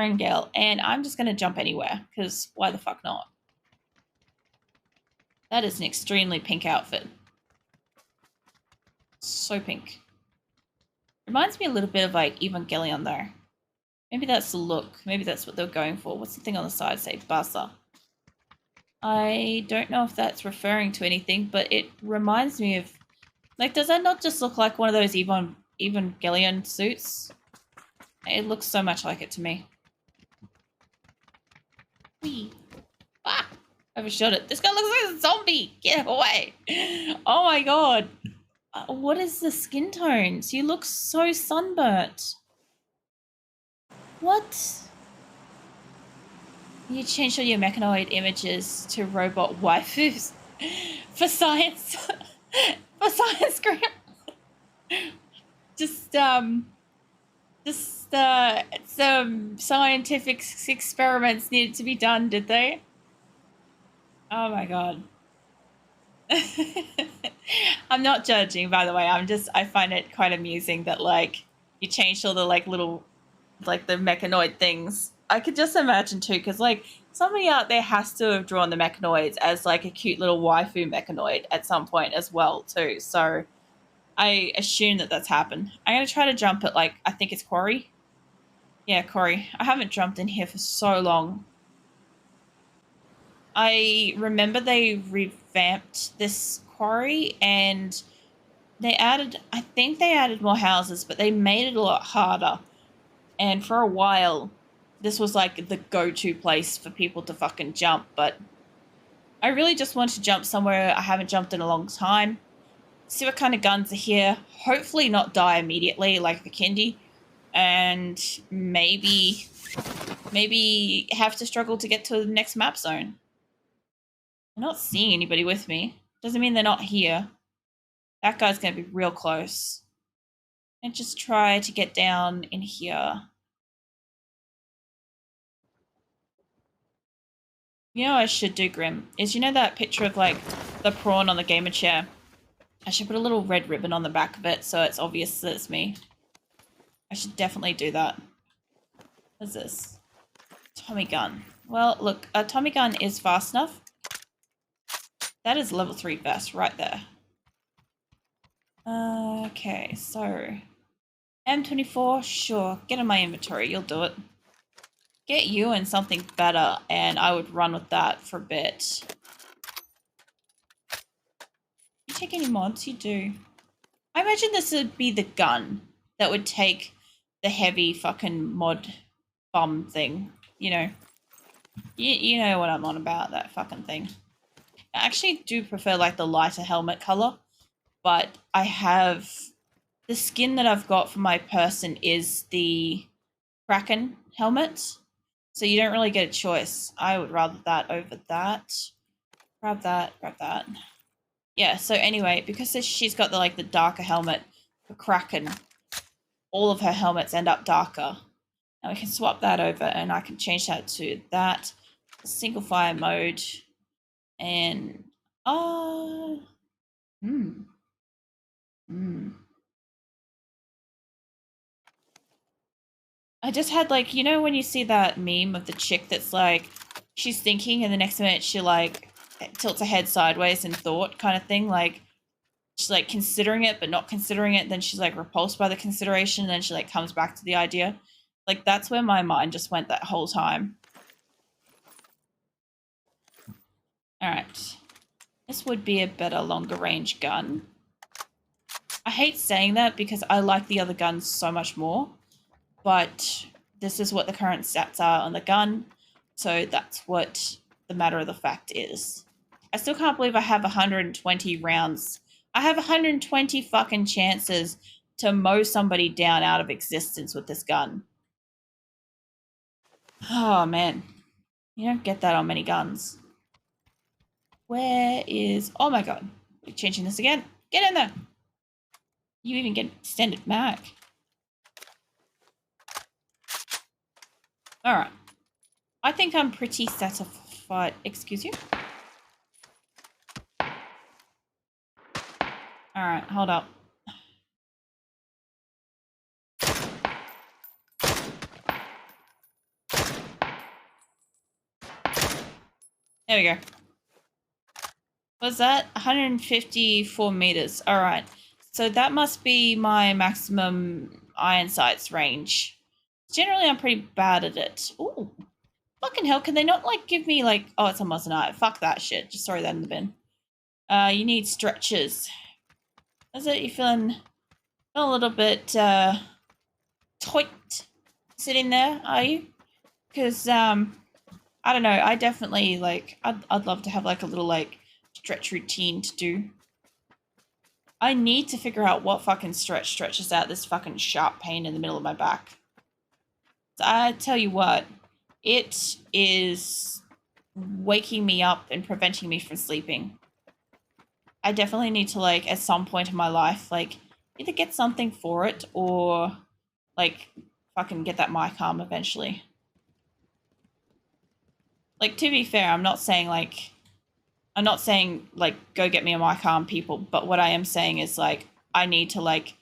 Erangel, and I'm just going to jump anywhere, because why the fuck not? That is an extremely pink outfit. So pink. Reminds me a little bit of like Evangelion though. Maybe that's the look. Maybe that's what they're going for. What's the thing on the side say? Basa. I don't know if that's referring to anything, but it reminds me of... Like, does that not just look like one of those Evangelion suits? It looks so much like it to me. Whee. Ah! Overshot it. This guy looks like a zombie! Get away! Oh my god. What is the skin tones? You look so sunburnt. What? You changed all your mechanoid images to robot waifus for science. For science group. Just some scientific experiments needed to be done, did they? Oh my god. I'm not judging, by the way. I find it quite amusing that like you changed all the like little like the mechanoid things. I could just imagine too, because like somebody out there has to have drawn the mechanoids as like a cute little waifu mechanoid at some point as well too. So I assume that that's happened. I'm gonna try to jump at like I think it's Quarry. Yeah, Quarry. I haven't jumped in here for so long. I remember they revamped this quarry and I think they added more houses, but they made it a lot harder. And for a while, this was like the go-to place for people to fucking jump. But I really just want to jump somewhere I haven't jumped in a long time. See what kind of guns are here. Hopefully not die immediately like the Kindy. And maybe have to struggle to get to the next map zone. I'm not seeing anybody with me. Doesn't mean they're not here. That guy's going to be real close. And just try to get down in here. You know what I should do, Grim? Is you know that picture of like the prawn on the gamer chair? I should put a little red ribbon on the back of it so it's obvious that it's me. I should definitely do that. What's this? Tommy gun. Well, look, a Tommy gun is fast enough. That is level 3 vest right there. Okay, so M24, sure, get in my inventory, you'll do it. Get you in something better, and I would run with that for a bit. You take any mods? You do. I imagine this would be the gun that would take the heavy fucking mod bomb thing. You know. You know what I'm on about, that fucking thing. I actually do prefer like the lighter helmet color, but I have the skin that I've got for my person is the Kraken helmet, so you don't really get a choice. I would rather that over that. Grab that, grab that. Yeah, so anyway, because she's got the like the darker helmet for Kraken, all of her helmets end up darker. Now we can swap that over and I can change that to that single fire mode. And I just had like, you know when you see that meme of the chick that's like she's thinking and the next minute she like tilts her head sideways in thought kind of thing, like she's like considering it but not considering it, then she's like repulsed by the consideration and then she like comes back to the idea. Like that's where my mind just went that whole time. All right. This would be a better longer range gun. I hate saying that because I like the other guns so much more, but this is what the current stats are on the gun, so that's what the matter of the fact is. I still can't believe I have 120 rounds. I have 120 fucking chances to mow somebody down out of existence with this gun. Oh, man. You don't get that on many guns. Where is... Oh, my God. We're changing this again. Get in there. You even get extended mag. All right. I think I'm pretty satisfied. Excuse you? All right, hold up. There we go. What's that? 154 meters. All right. So that must be my maximum iron sights range. Generally, I'm pretty bad at it. Ooh. Fucking hell, can they not, like, give me, like... Oh, it's a Mosinite. Fuck that shit. Just throw that in the bin. You need stretches. Is it? You feeling a little bit, tight sitting there, are you? Because, I don't know. I definitely, like... I'd love to have, like, a little, like, stretch routine to do. I need to figure out what fucking stretches out this fucking sharp pain in the middle of my back. I tell you what, it is waking me up and preventing me from sleeping. I definitely need to, like, at some point in my life, like, either get something for it or, like, fucking get that mic arm eventually. Like, to be fair, I'm not saying, like, go get me a mic arm, people, but what I am saying is, like, I need to, like,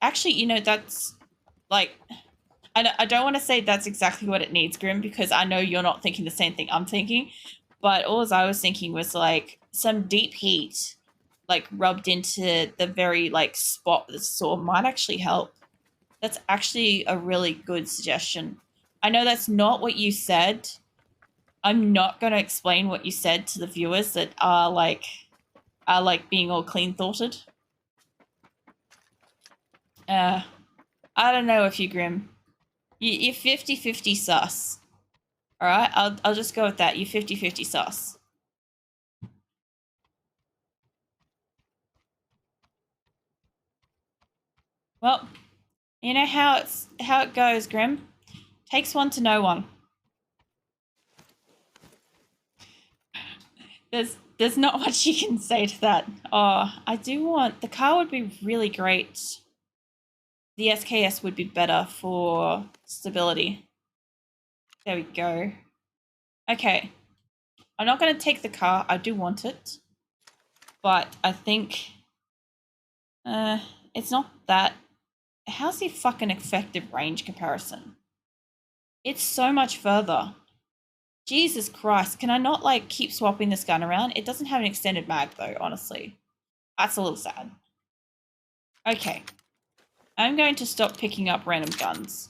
actually, you know, that's, like... I don't want to say that's exactly what it needs, Grim, because I know you're not thinking the same thing I'm thinking, but all I was thinking was, like, some deep heat, like, rubbed into the very, like, spot that's sore might actually help. That's actually a really good suggestion. I know that's not what you said. I'm not going to explain what you said to the viewers that are being all clean-thoughted. I don't know if you, Grim. You're 50-50 sus. Alright, I'll just go with that. You're 50-50 sus. Well, you know how it goes, Grim. Takes one to know one. There's not much you can say to that. Oh, I do want... The car would be really great. The SKS would be better for stability. There we go. Okay. I'm not going to take the car. I do want it. But I think... it's not that... How's the fucking effective range comparison? It's so much further. Jesus Christ. Can I not, like, keep swapping this gun around? It doesn't have an extended mag, though, honestly. That's a little sad. Okay. I'm going to stop picking up random guns.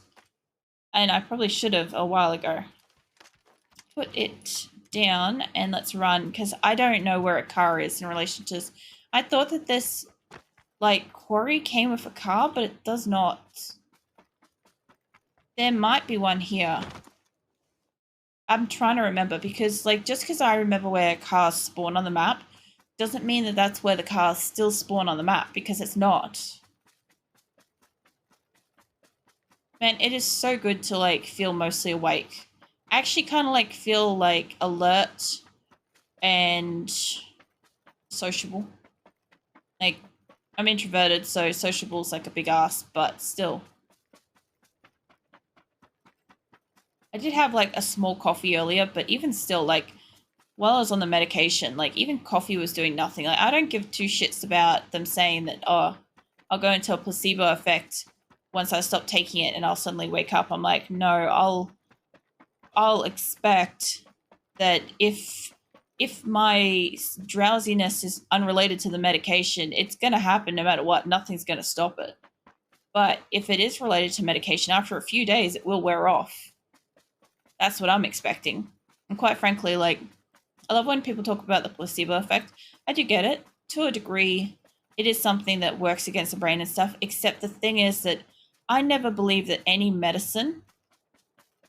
And I probably should have a while ago. Put it down and let's run, because I don't know where a car is in relation to this. I thought that this, like, quarry came with a car, but it does not. There might be one here. I'm trying to remember, because, like, just because I remember where cars spawn on the map doesn't mean that that's where the cars still spawn on the map, because it's not. Man, it is so good to, like, feel mostly awake. I actually kind of, like, feel, like, alert and sociable. Like, I'm introverted, so sociable's, like, a big ass, but still. I did have, like, a small coffee earlier, but even still, like, while I was on the medication, like, even coffee was doing nothing. Like, I don't give two shits about them saying that, oh, I'll go into a placebo effect once I stop taking it and I'll suddenly wake up. I'm like, no, I'll expect that if my drowsiness is unrelated to the medication, it's going to happen no matter what. Nothing's going to stop it. But if it is related to medication, after a few days, it will wear off. That's what I'm expecting. And quite frankly, like, I love when people talk about the placebo effect. I do get it. To a degree, it is something that works against the brain and stuff, except the thing is that I never believe that any medicine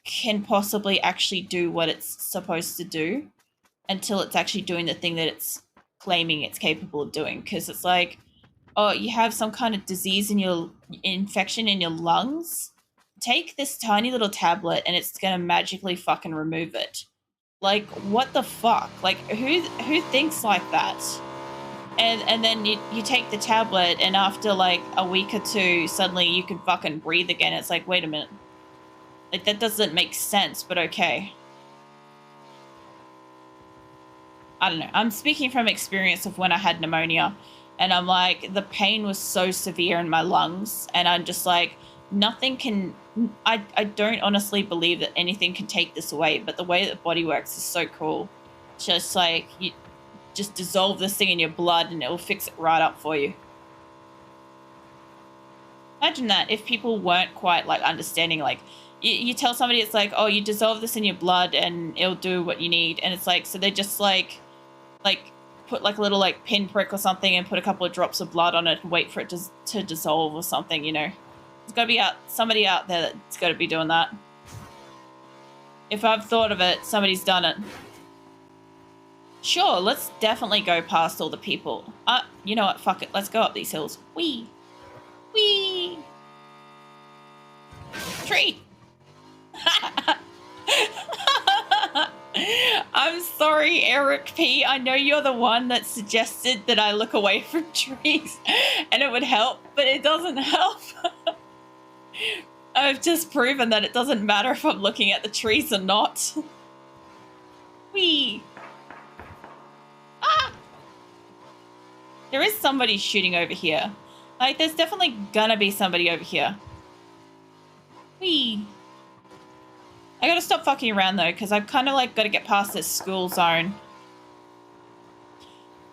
can possibly actually do what it's supposed to do until it's actually doing the thing that it's claiming it's capable of doing. Because it's like, oh, you have some kind of disease in your infection in your lungs. Take this tiny little tablet and it's going to magically fucking remove it. Like, what the fuck? Like, who thinks like that? And then you take the tablet and after, like, a week or two, suddenly you can fucking breathe again. It's like, wait a minute. Like, that doesn't make sense, but okay. I don't know. I'm speaking from experience of when I had pneumonia. And I'm like, the pain was so severe in my lungs. And I'm just like, nothing can... I don't honestly believe that anything can take this away. But the way that the body works is so cool. just like you just dissolve this thing in your blood and it'll fix it right up for you. Imagine that if people weren't quite like understanding, like you tell somebody it's like, oh, you dissolve this in your blood and it'll do what you need, and it's like, so they just like put like a little like pinprick or something and put a couple of drops of blood on it and wait for it to dissolve or something, you know. There's got to be somebody out there that's got to be doing that. If I've thought of it, somebody's done it. Sure, let's definitely go past all the people. You know what? Fuck it. Let's go up these hills. Whee! Whee! Tree! I'm sorry, Eric P. I know you're the one that suggested that I look away from trees and it would help, but it doesn't help. I've just proven that it doesn't matter if I'm looking at the trees or not. Whee! Ah! There is somebody shooting over here. Like, there's definitely gonna be somebody over here. Whee! I gotta stop fucking around though, because I've kind of like got to get past this school zone.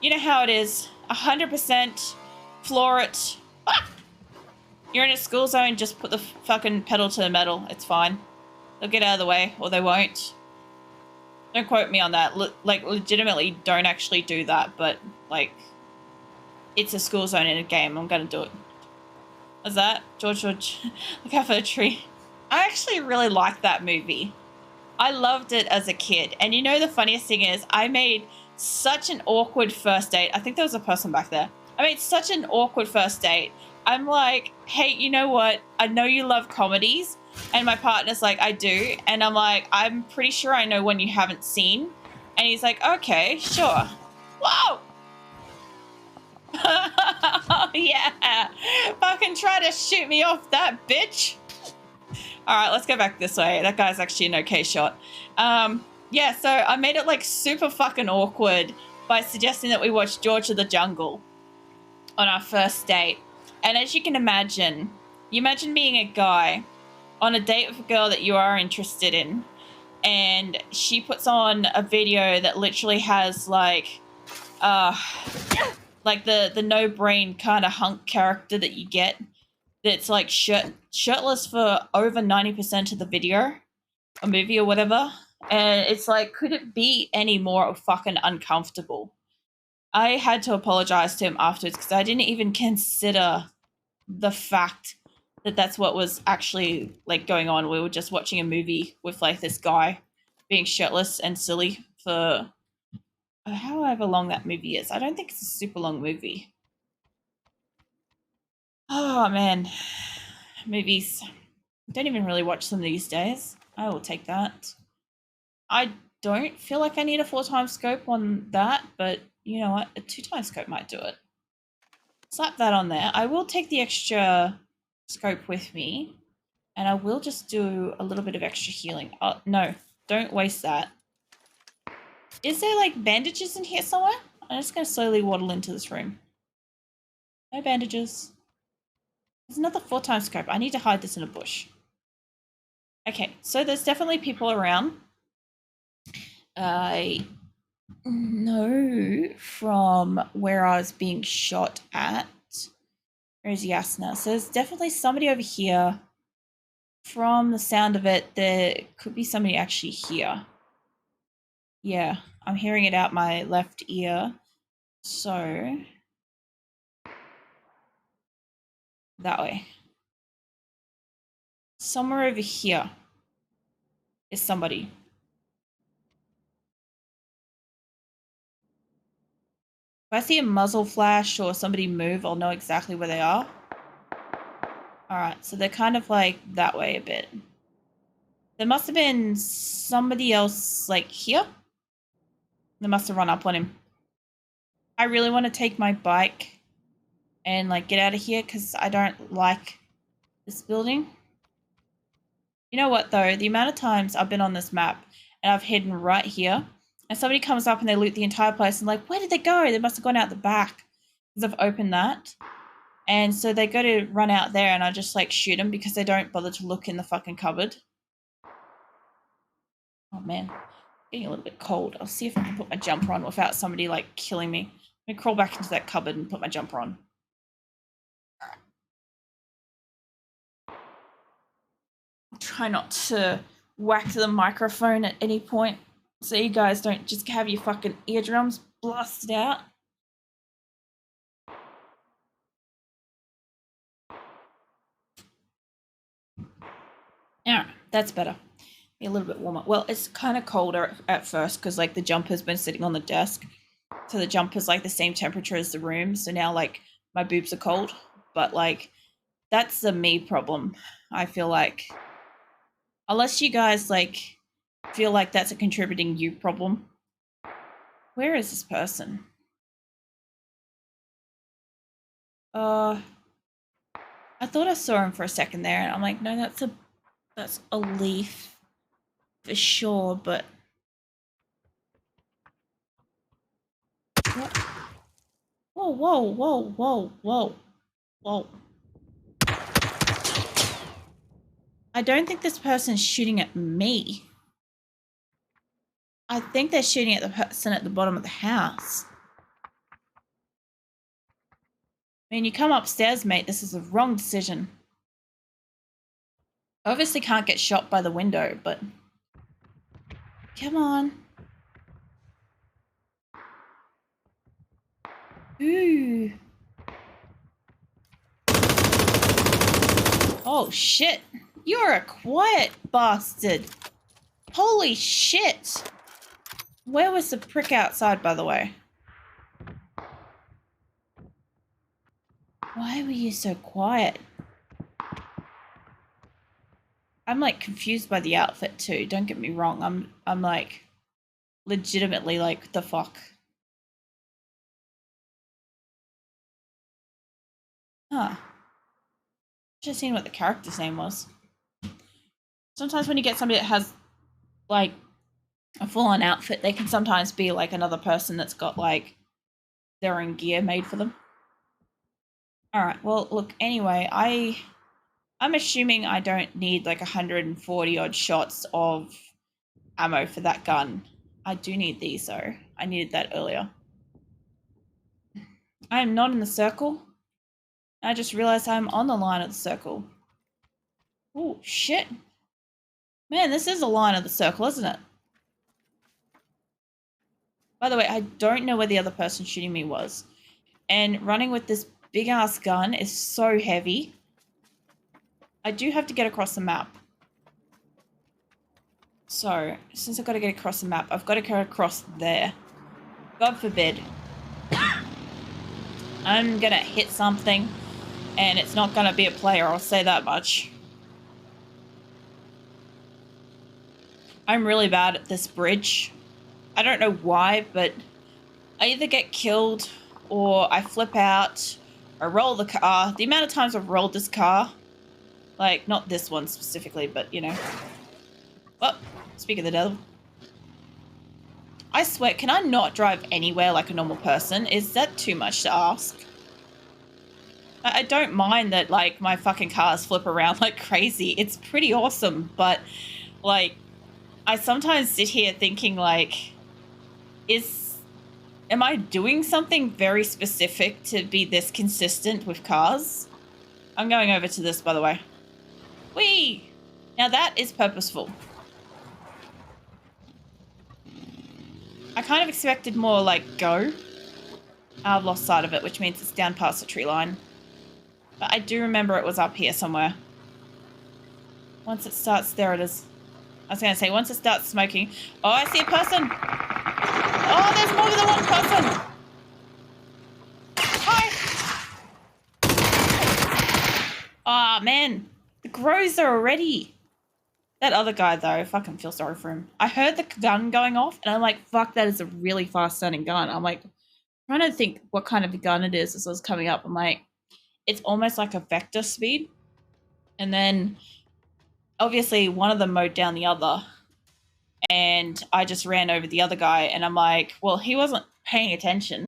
You know how it is. 100% floor it. Ah! You're in a school zone, just put the fucking pedal to the metal. It's fine. They'll get out of the way, or they won't. Don't quote me on that. Like, legitimately, don't actually do that, but, like, it's a school zone in a game. I'm gonna do it. What's that? George, look out for the tree. I actually really liked that movie. I loved it as a kid. And you know the funniest thing is, I made such an awkward first date. I think there was a person back there. I made such an awkward first date. I'm like, hey, you know what? I know you love comedies. And my partner's like, I do. And I'm like, I'm pretty sure I know one you haven't seen. And he's like, okay, sure. Whoa! Oh, yeah. Fucking try to shoot me off that bitch. All right, let's go back this way. That guy's actually an okay shot. Yeah, so I made it like super fucking awkward by suggesting that we watch George of the Jungle on our first date. And as you can imagine, you imagine being a guy on a date with a girl that you are interested in, and she puts on a video that literally has like the no-brain kind of hunk character that you get, that's like shirtless for over 90% of the video or movie or whatever. And it's like, could it be any more fucking uncomfortable? I had to apologize to him afterwards because I didn't even consider the fact that that's what was actually like going on. We were just watching a movie with like this guy being shirtless and silly for however long that movie is. I don't think it's a super long movie. Oh man, movies. I don't even really watch them these days. I will take that. I don't feel like I need a 4x scope on that, but you know what? A 2x scope might do it. Slap that on there. I will take the extra scope with me, and I will just do a little bit of extra healing. Oh, no, don't waste that. Is there like bandages in here somewhere? I'm just going to slowly waddle into this room. No bandages. There's another 4x scope. I need to hide this in a bush. Okay, so there's definitely people around. I know from where I was being shot at. Where's Yasna? So there's definitely somebody over here. From the sound of it, there could be somebody actually here. Yeah, I'm hearing it out my left ear. So that way. Somewhere over here is somebody. If I see a muzzle flash or somebody move, I'll know exactly where they are. Alright, so they're kind of like that way a bit. There must have been somebody else like here. They must have run up on him. I really want to take my bike and like get out of here because I don't like this building. You know what though? The amount of times I've been on this map and I've hidden right here, and somebody comes up and they loot the entire place and like, where did they go? They must have gone out the back because I've opened that. And so they go to run out there and I just like shoot them because they don't bother to look in the fucking cupboard. Oh man. Getting a little bit cold. I'll see if I can put my jumper on without somebody like killing me. Let me crawl back into that cupboard and put my jumper on. Try not to whack the microphone at any point so you guys don't just have your fucking eardrums blasted out. Yeah, that's better. Be a little bit warmer. Well, it's kind of colder at first because like the jumper's been sitting on the desk. So the jumper's like the same temperature as the room. So now like my boobs are cold. But like that's the me problem, I feel like. Unless you guys like feel like that's a contributing you problem. Where is this person? I thought I saw him for a second there, and I'm like, no, that's a leaf for sure, but what? Whoa, whoa, whoa, whoa, whoa, whoa. I don't think this person's shooting at me. I think they're shooting at the person at the bottom of the house. I mean, you come upstairs, mate. This is the wrong decision. Obviously can't get shot by the window, but come on. Ooh. Oh, shit. You're a quiet bastard. Holy shit. Where was the prick outside, by the way? Why were you so quiet? I'm like confused by the outfit too. Don't get me wrong. I'm like legitimately like the fuck. Huh. Just seeing what the character's name was. Sometimes when you get somebody that has like a full-on outfit, they can sometimes be like another person that's got like their own gear made for them. All right. Well, look. Anyway, I'm assuming I don't need like 140 odd shots of ammo for that gun. I do need these though. I needed that earlier. I am not in the circle. I just realized I'm on the line of the circle. Oh, shit. Man, this is a line of the circle, isn't it? By the way, I don't know where the other person shooting me was. And running with this big-ass gun is so heavy. I do have to get across the map. So, since I've got to get across the map, I've got to go across there. God forbid. I'm going to hit something, and it's not going to be a player, I'll say that much. I'm really bad at this bridge. I don't know why, but I either get killed or I flip out, I roll the car. The amount of times I've rolled this car, like, not this one specifically, but, you know. Well, speak of the devil. I swear, can I not drive anywhere like a normal person? Is that too much to ask? I don't mind that, like, my fucking cars flip around like crazy. It's pretty awesome, but, like, I sometimes sit here thinking, like, am I doing something very specific to be this consistent with cars? I'm going over to this, by the way. Whee! Now that is purposeful. I kind of expected more, like, go. I've lost sight of it, which means it's down past the tree line. But I do remember it was up here somewhere. Once it starts, there it is. I was going to say, once it starts smoking... Oh, I see a person! Oh, there's more than one person! Hi! Oh, man. The grows are already... That other guy, though, I fucking feel sorry for him. I heard the gun going off, and I'm like, fuck, that is a really fast-sounding gun. I'm like, trying to think what kind of a gun it is as I was coming up. I'm like, it's almost like a vector speed. And then... obviously one of them mowed down the other, and I just ran over the other guy, and I'm like, well, he wasn't paying attention.